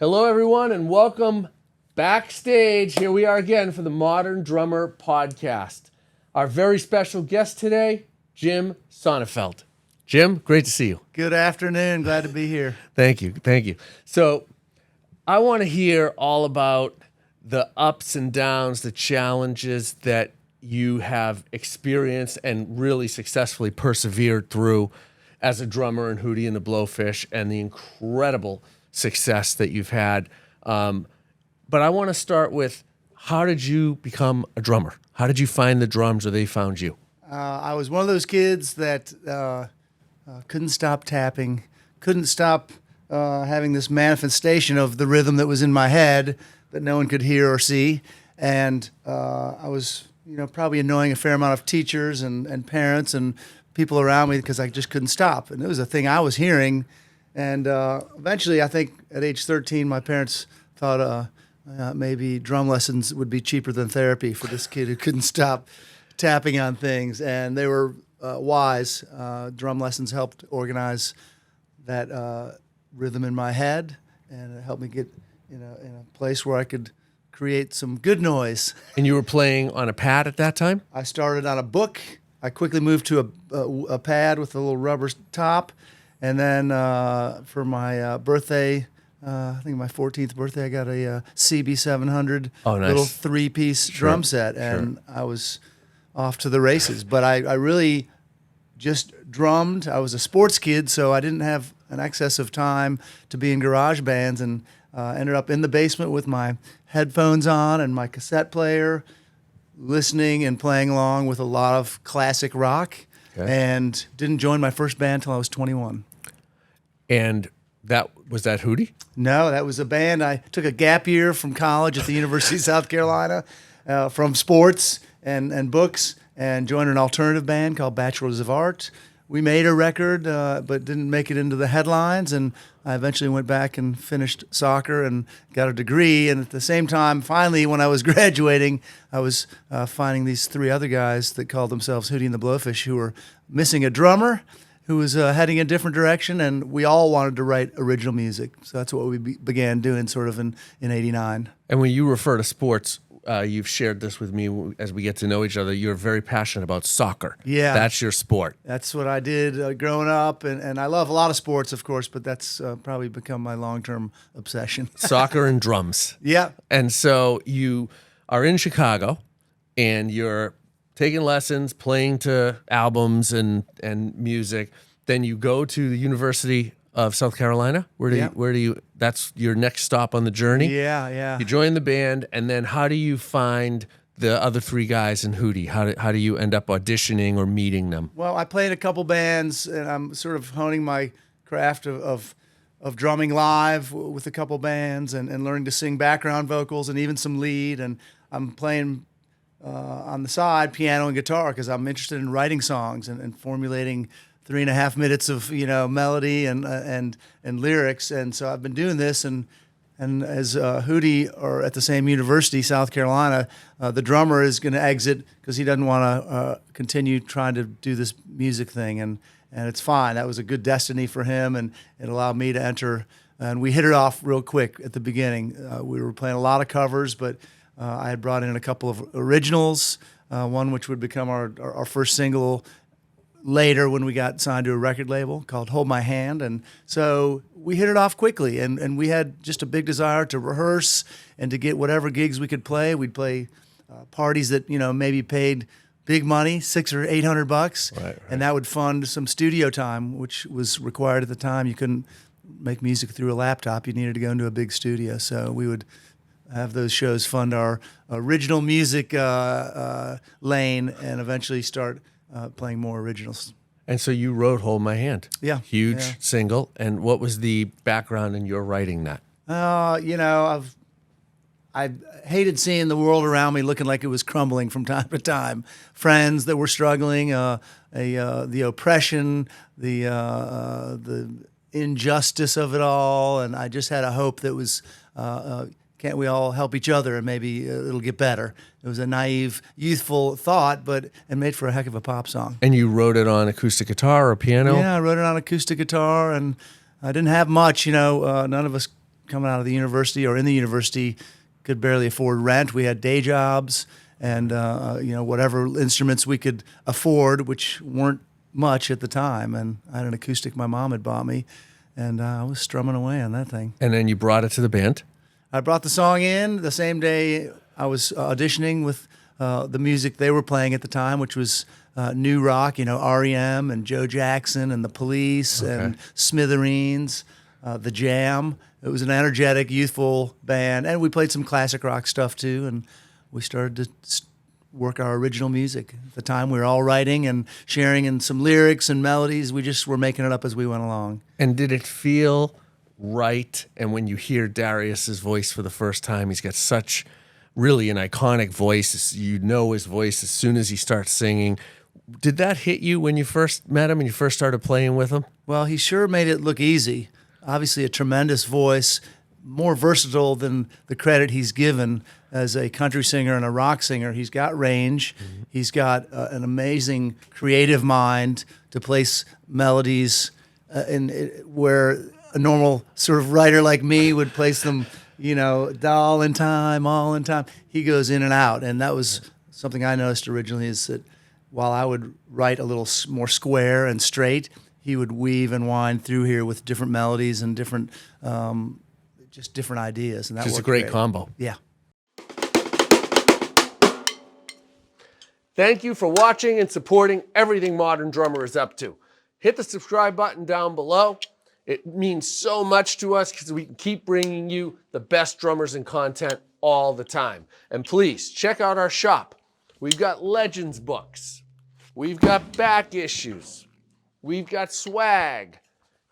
Hello, everyone, and welcome backstage. Here we are again for the Modern Drummer Podcast. Our very special guest today, Jim Sonefeld. Jim, great to see you. Good afternoon. Glad to be here. Thank you. So I want to hear all about the ups and downs, the challenges that you have experienced and really successfully persevered through as a drummer in Hootie and the Blowfish, and the incredible success that you've had. But I want to start with, how did you become a drummer? How did you find the drums, or they found you? I was one of those kids that couldn't stop tapping, couldn't stop having this manifestation of the rhythm that was in my head that no one could hear or see. And I was, probably annoying a fair amount of teachers and parents and people around me because I just couldn't stop. And it was a thing I was hearing. And eventually, I think at age 13, my parents thought maybe drum lessons would be cheaper than therapy for this kid who couldn't stop tapping on things. And they were wise. Drum lessons helped organize that rhythm in my head, and it helped me get in a place where I could create some good noise. And you were playing on a pad at that time? I started on a book. I quickly moved to a pad with a little rubber top. And then for my birthday, I think my 14th birthday, I got a CB700 little three-piece drum set, and I was off to the races. But I really just drummed. I was a sports kid, so I didn't have an excess of time to be in garage bands, and ended up in the basement with my headphones on and my cassette player, listening and playing along with a lot of classic rock, and didn't join my first band until I was 21. And was that Hootie? No, that was a band. I took a gap year from college at the University of South Carolina from sports and books, and joined an alternative band called Bachelors of Art. We made a record, but didn't make it into the headlines, and I eventually went back and finished soccer and got a degree. And at the same time, finally, when I was graduating, I was finding these three other guys that called themselves Hootie and the Blowfish, who were missing a drummer, who was heading a different direction, and we all wanted to write original music. So that's what we began doing sort of in '89. And when you refer to sports, you've shared this with me as we get to know each other, you're very passionate about soccer. Yeah. That's your sport. That's what I did growing up, and I love a lot of sports, of course, but that's probably become my long-term obsession. Soccer and drums. Yeah. And so you are in Chicago, and you're taking lessons, playing to albums and music. Then you go to the University of South Carolina. Where do you? That's your next stop on the journey. Yeah. You join the band, and then how do you find the other three guys in Hootie? How do you end up auditioning or meeting them? Well, I played a couple bands, and I'm sort of honing my craft of drumming live with a couple bands, and learning to sing background vocals and even some lead. And I'm playing on the side piano and guitar because I'm interested in writing songs and formulating 3.5 minutes of melody and lyrics. And so I've been doing this, and as Hootie are at the same university, South Carolina, the drummer is going to exit because he doesn't want to continue trying to do this music thing, and it's fine. That was a good destiny for him, and it allowed me to enter. And we hit it off real quick at the beginning. We were playing a lot of covers, but I had brought in a couple of originals, one which would become our first single later when we got signed to a record label called Hold My Hand. And so we hit it off quickly, and we had just a big desire to rehearse and to get whatever gigs we could play. We'd play parties that maybe paid big money, $600 or $800, right. And that would fund some studio time, which was required at the time. You couldn't make music through a laptop. You needed to go into a big studio. So we would have those shows fund our original music lane, and eventually start playing more originals. And so you wrote Hold My Hand. Yeah. Huge single. And what was the background in your writing that? I hated seeing the world around me looking like it was crumbling from time to time. Friends that were struggling, the oppression, the injustice of it all, and I just had a hope that was, can't we all help each other and maybe it'll get better? It was a naive, youthful thought, but it made for a heck of a pop song. And you wrote it on acoustic guitar or piano? Yeah, I wrote it on acoustic guitar, and I didn't have much. None of us coming out of the university or in the university could barely afford rent. We had day jobs and whatever instruments we could afford, which weren't much at the time. And I had an acoustic my mom had bought me, and I was strumming away on that thing. And then you brought it to the band? I brought the song in the same day I was auditioning with the music they were playing at the time, which was new rock, REM and Joe Jackson and the Police and Smithereens, the Jam. It was an energetic, youthful band, and we played some classic rock stuff too, and we started to work our original music. At the time, we were all writing and sharing in some lyrics and melodies. We just were making it up as we went along. And did it feel right? And when you hear Darius's voice for the first time, he's got such really an iconic voice. You know his voice as soon as he starts singing. Did that hit you when you first met him and you first started playing with him? Well, he sure made it look easy. Obviously a tremendous voice, more versatile than the credit he's given as a country singer and a rock singer. He's got range. Mm-hmm. He's got an amazing creative mind to place melodies where a normal sort of writer like me would place them, all in time. He goes in and out. And that was something I noticed originally, is that while I would write a little more square and straight, he would weave and wind through here with different melodies and different, just different ideas. And that was a worked great combo. Yeah. Thank you for watching and supporting everything Modern Drummer is up to. Hit the subscribe button down below. It means so much to us because we can keep bringing you the best drummers and content all the time. And please check out our shop. We've got Legends books. We've got back issues. We've got swag.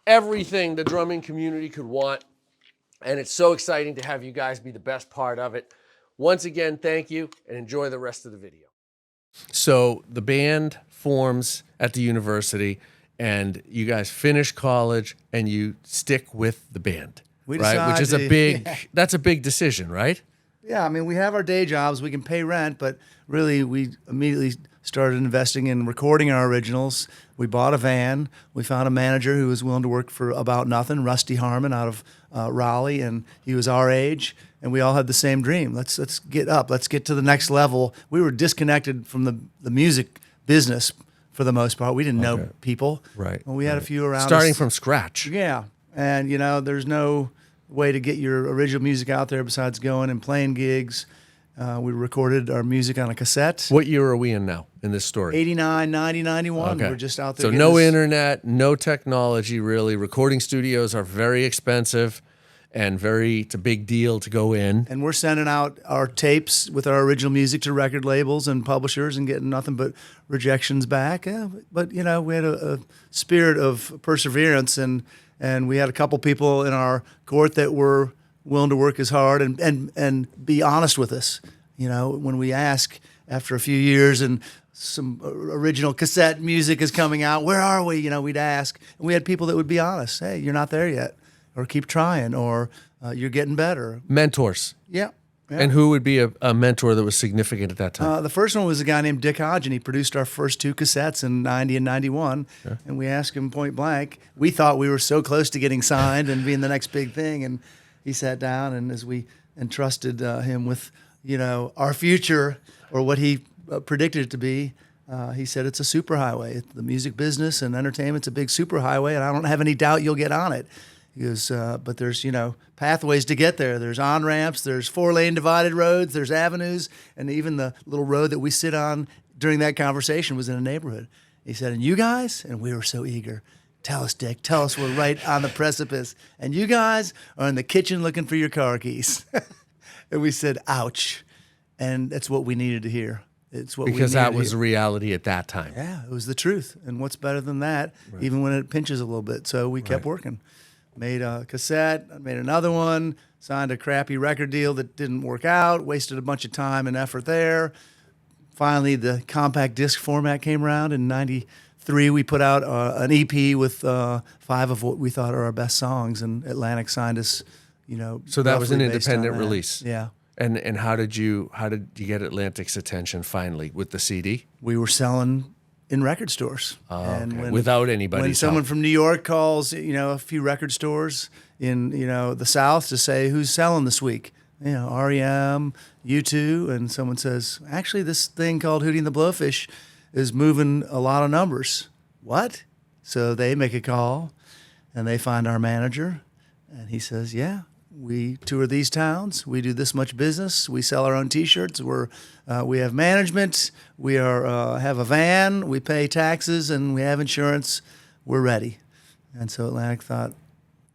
Everything the drumming community could want. And it's so exciting to have you guys be the best part of it. Once again, thank you and enjoy the rest of the video. So the band forms at the university, and you guys finish college and you stick with the band, right? Which is that's a big decision, right? Yeah, I mean, we have our day jobs, we can pay rent, but really we immediately started investing in recording our originals. We bought a van. We found a manager who was willing to work for about nothing, Rusty Harmon out of Raleigh, and he was our age, and we all had the same dream. Let's get up. Let's get to the next level. We were disconnected from the music business for the most part. We didn't know people. Right. Well, we had a few around starting us. from scratch. Yeah, and there's no way to get your original music out there besides going and playing gigs. We recorded our music on a cassette. What year are we in now in this story? 89, 90, 91. Okay. We're just out there. So no internet, no technology really. Recording studios are very expensive and it's a big deal to go in. And we're sending out our tapes with our original music to record labels and publishers and getting nothing but rejections back. Yeah, but, we had a spirit of perseverance, and we had a couple people in our court that were willing to work as hard and be honest with us. When we ask after a few years and some original cassette music is coming out, where are we? We'd ask. And we had people that would be honest. Hey, you're not there yet. Or keep trying, or you're getting better. Mentors. Yeah. And who would be a mentor that was significant at that time? The first one was a guy named Dick Hodge, and he produced our first two cassettes in 90 and 91. Okay. And we asked him point blank. We thought we were so close to getting signed and being the next big thing. And he sat down, and as we entrusted him with, our future, or what he predicted it to be, he said, it's a superhighway. The music business and entertainment's a big superhighway, and I don't have any doubt you'll get on it. He goes, but there's, pathways to get there. There's on-ramps, there's 4-lane divided roads, there's avenues, and even the little road that we sit on during that conversation was in a neighborhood. He said, and you guys, and we were so eager, tell us, Dick, tell us we're right on the precipice, and you guys are in the kitchen looking for your car keys. And we said, ouch. And that's what we needed to hear. It's what because that was the reality at that time. Yeah, it was the truth. And what's better than that, even when it pinches a little bit. So we kept working. Made a cassette, made another one, signed a crappy record deal that didn't work out, wasted a bunch of time and effort there. Finally, the compact disc format came around. In 93, we put out an EP with 5 of what we thought are our best songs, and Atlantic signed us, So that was an independent release. Yeah. And how did you get Atlantic's attention finally with the CD? We were selling in record stores. And Okay. Without anybody's when someone help. from New York calls, a few record stores in the South to say who's selling this week, REM, U2, and someone says, actually, this thing called Hootie and the Blowfish is moving a lot of numbers. What? So they make a call, and they find our manager, and he says, yeah, we tour these towns. We do this much business. We sell our own T-shirts. We have management. We have a van. We pay taxes, and we have insurance. We're ready. And so Atlantic thought,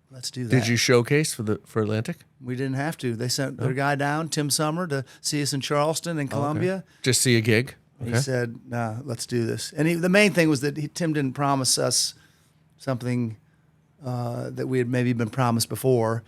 let's do that. Did you showcase for Atlantic? We didn't have to. They sent their guy down, Tim Summer, to see us in Charleston and Columbia. Okay. Just see a gig? Okay. He said, nah, let's do this. And the main thing was that Tim didn't promise us something that we had maybe been promised before.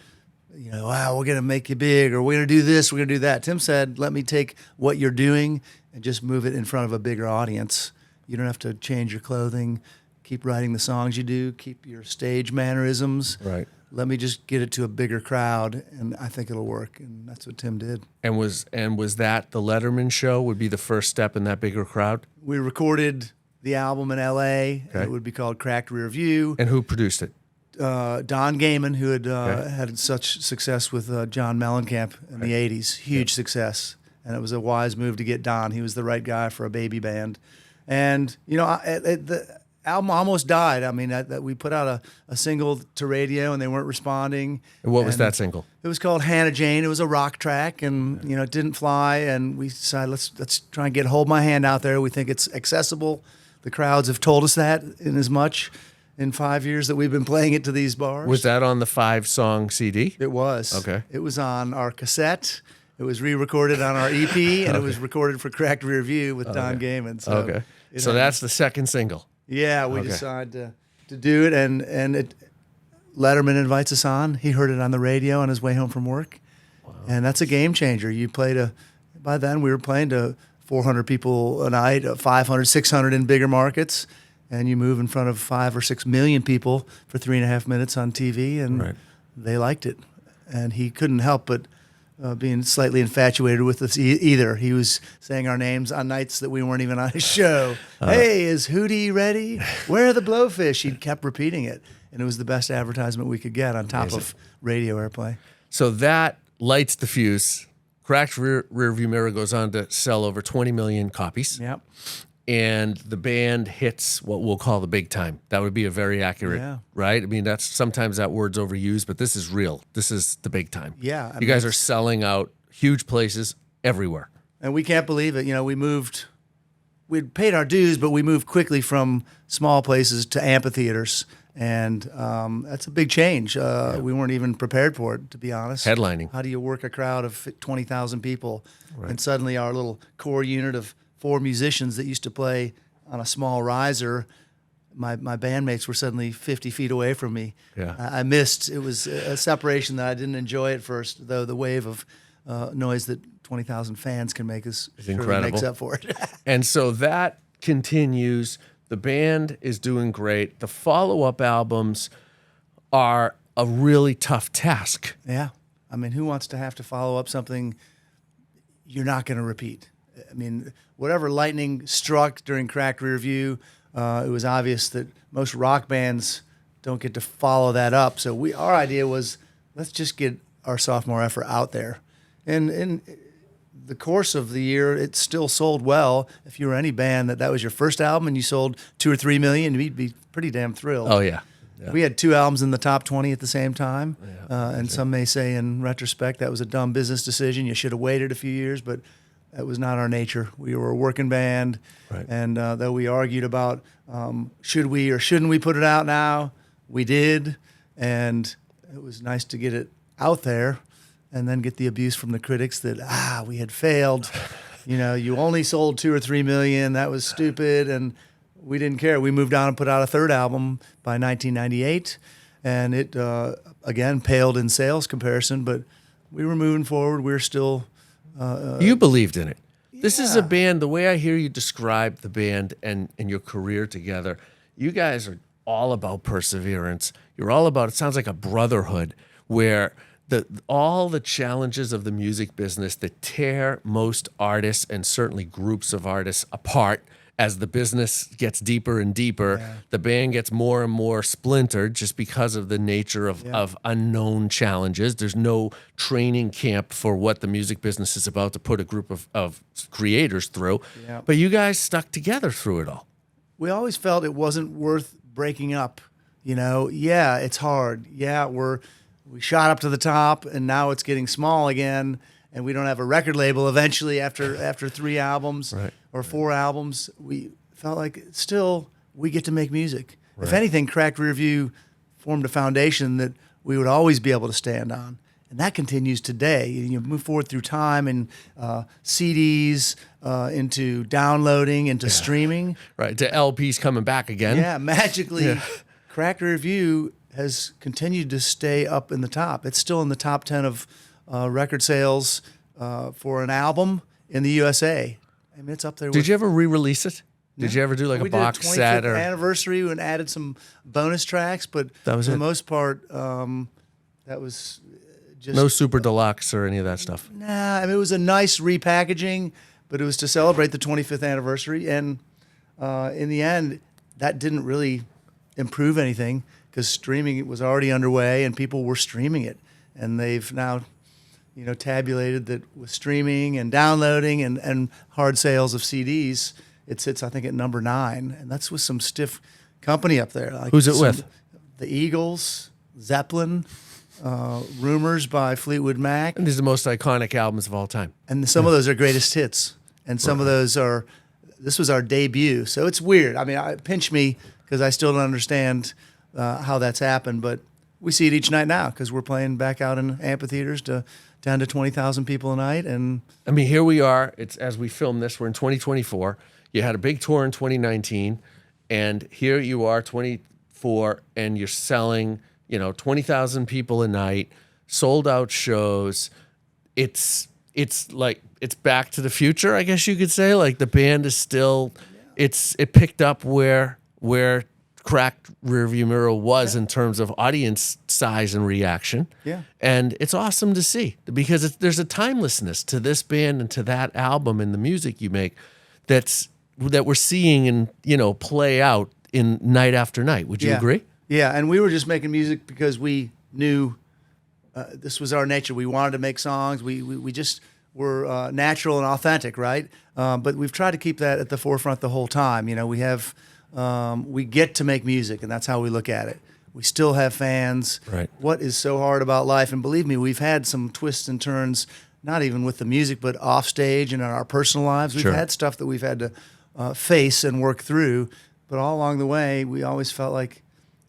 Wow, we're going to make you big, or we're going to do this, we're going to do that. Tim said, let me take what you're doing and just move it in front of a bigger audience. You don't have to change your clothing, keep writing the songs you do, keep your stage mannerisms. Right. Let me just get it to a bigger crowd, and I think it'll work. And that's what Tim did. And was that the Letterman show would be the first step in that bigger crowd? We recorded the album in L.A. Okay. It would be called Cracked Rear View. And who produced it? Don Gaiman, who had Okay. had such success with John Mellencamp in the 80s. Huge success. And it was a wise move to get Don. He was the right guy for a baby band. And, the album almost died. I mean, we put out a single to radio, and they weren't responding. And what was that single? It was called Hannah Jane. It was a rock track, and it didn't fly. And we decided let's try and get Hold My Hand out there. We think it's accessible. The crowds have told us that in as much in 5 years that we've been playing it to these bars. Was that on the 5-song CD? It was. Okay. It was on our cassette. It was re-recorded on our EP, and it was recorded for Cracked Rear View with Don Gaiman. So Okay. So that's the second single. Yeah, we Okay. decided to do it, and Letterman invites us on. He heard it on the radio on his way home from work, and that's a game changer. By then we were playing to 400 people a night, 500, 600 in bigger markets, and you move in front of 5 or 6 million people for 3.5 minutes on TV, and Right. they liked it. And he couldn't help but being slightly infatuated with us either. He was saying our names on nights that we weren't even on his show. Hey, is Hootie ready? Where are the Blowfish? He kept repeating it, and it was the best advertisement we could get on top of radio airplay. So that lights the fuse. Cracked Rearview Mirror goes on to sell over 20 million copies. Yep. And the band hits what we'll call the big time. That would be a very accurate, Yeah. right? I mean, that's sometimes that word's overused, but this is real. This is the big time. Yeah, I You guys are selling out huge places everywhere. And we can't believe it. We'd paid our dues, but we moved quickly from small places to amphitheaters. And that's a big change. We weren't even prepared for it, to be honest. Headlining. How do you work a crowd of 20,000 people? Right. And suddenly our little core unit of 4 musicians that used to play on a small riser, my bandmates were suddenly 50 feet away from me. Yeah. I missed. It was a separation that I didn't enjoy at first, though the wave of noise that 20,000 fans can make is incredible. makes up for it. And so that continues. The band is doing great. The follow-up albums are a really tough task. Yeah. I mean, who wants to have to follow up something you're not going to repeat? I mean, whatever lightning struck during Cracked Rear View, it was obvious that most rock bands don't get to follow that up. So our idea was, let's just get our sophomore effort out there. And in the course of the year, it still sold well. If you were any band that was your first album and you sold 2 or 3 million, we'd be pretty damn thrilled. Oh, yeah. We had 2 albums in the top 20 at the same time. And some may say in retrospect that was a dumb business decision. You should have waited a few years, but that was not our nature. We were a working band, Right. and though we argued about should we or shouldn't we put it out now, we did, and it was nice to get it out there and then get the abuse from the critics that, we had failed. You only sold 2 or 3 million. That was stupid, and we didn't care. We moved on and put out a 3rd album by 1998, and it, again, paled in sales comparison, but we were moving forward. We were still... You believed in it. This is a Yeah. band, the way I hear you describe the band and your career together, you guys are all about perseverance. You're all about, it sounds like a brotherhood where all the challenges of the music business that tear most artists and certainly groups of artists apart as the business gets deeper and deeper, the band gets more and more splintered just because of the nature of unknown challenges. There's no training camp for what the music business is about to put a group of creators through. Yeah. But you guys stuck together through it all. We always felt it wasn't worth breaking up. Yeah, it's hard. Yeah, we shot up to the top, and now it's getting small again, and we don't have a record label eventually after 3 albums or 4 albums. We felt like still we get to make music. If anything, Cracked Rear View formed a foundation that we would always be able to stand on. And that continues today. You move forward through time and CDs, into downloading, into streaming. Right, to LPs coming back again. Yeah, magically, Cracked Rear View has continued to stay up in the top. It's still in the top 10 of record sales for an album in the USA. I mean, it's up there. Did you ever re-release it? Did you ever do like a box set? We did a 25th anniversary and added some bonus tracks, but for the most part, that was just... No super deluxe or any of that stuff? Nah, I mean, it was a nice repackaging, but it was to celebrate the 25th anniversary. And in the end, that didn't really improve anything because streaming was already underway and people were streaming it. And they've now, tabulated that with streaming and downloading and hard sales of CDs, it sits, I think, at number 9. And that's with some stiff company up there. Like who's it with? The Eagles, Zeppelin, Rumors by Fleetwood Mac. And these are the most iconic albums of all time. And some of those are greatest hits. And some of those this was our debut. So it's weird. I mean, pinch me because I still don't understand how that's happened. But we see it each night now because we're playing back out in amphitheaters down to 20,000 people a night. And I mean, here we are. It's as we film this, we're in 2024. You had a big tour in 2019, and here you are, 24, and you're selling, 20,000 people a night, sold out shows. It's like it's Back to the Future, I guess you could say. Like the band is still, it picked up where Cracked Rearview Mirror was in terms of audience size and reaction. Yeah. And it's awesome to see because there's a timelessness to this band and to that album and the music you make that we're seeing and, play out in night after night. Would you agree? Yeah. And we were just making music because we knew this was our nature. We wanted to make songs. We just were natural and authentic, right? But we've tried to keep that at the forefront the whole time. We get to make music, and that's how we look at it. We still have fans. Right. What is so hard about life? And believe me, we've had some twists and turns, not even with the music, but off stage and in our personal lives. We've had stuff that we've had to face and work through. But all along the way, we always felt like,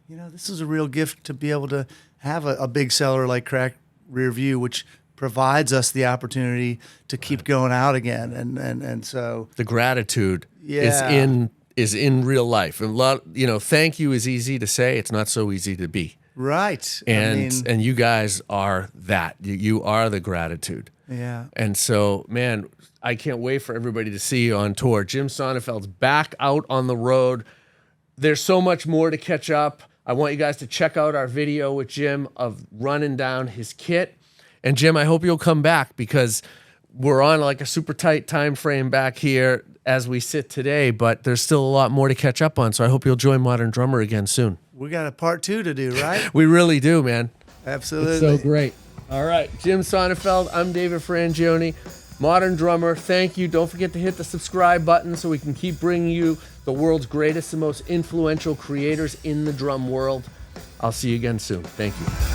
this is a real gift to be able to have a big seller like Cracked Rear View, which provides us the opportunity to keep going out again. And so the gratitude is in real life. And thank you is easy to say. It's not so easy to be. Right. And you guys are that. You are the gratitude. Yeah. And so, man, I can't wait for everybody to see you on tour. Jim Sonefeld's back out on the road. There's so much more to catch up. I want you guys to check out our video with Jim of running down his kit. And Jim, I hope you'll come back because we're on like a super tight time frame back here as we sit today, but there's still a lot more to catch up on. So I hope you'll join Modern Drummer again soon. We got a part 2 to do, right? We really do, man. Absolutely. It's so great. All right, Jim Sonefeld, I'm David Frangioni, Modern Drummer. Thank you. Don't forget to hit the subscribe button so we can keep bringing you the world's greatest and most influential creators in the drum world. I'll see you again soon. Thank you.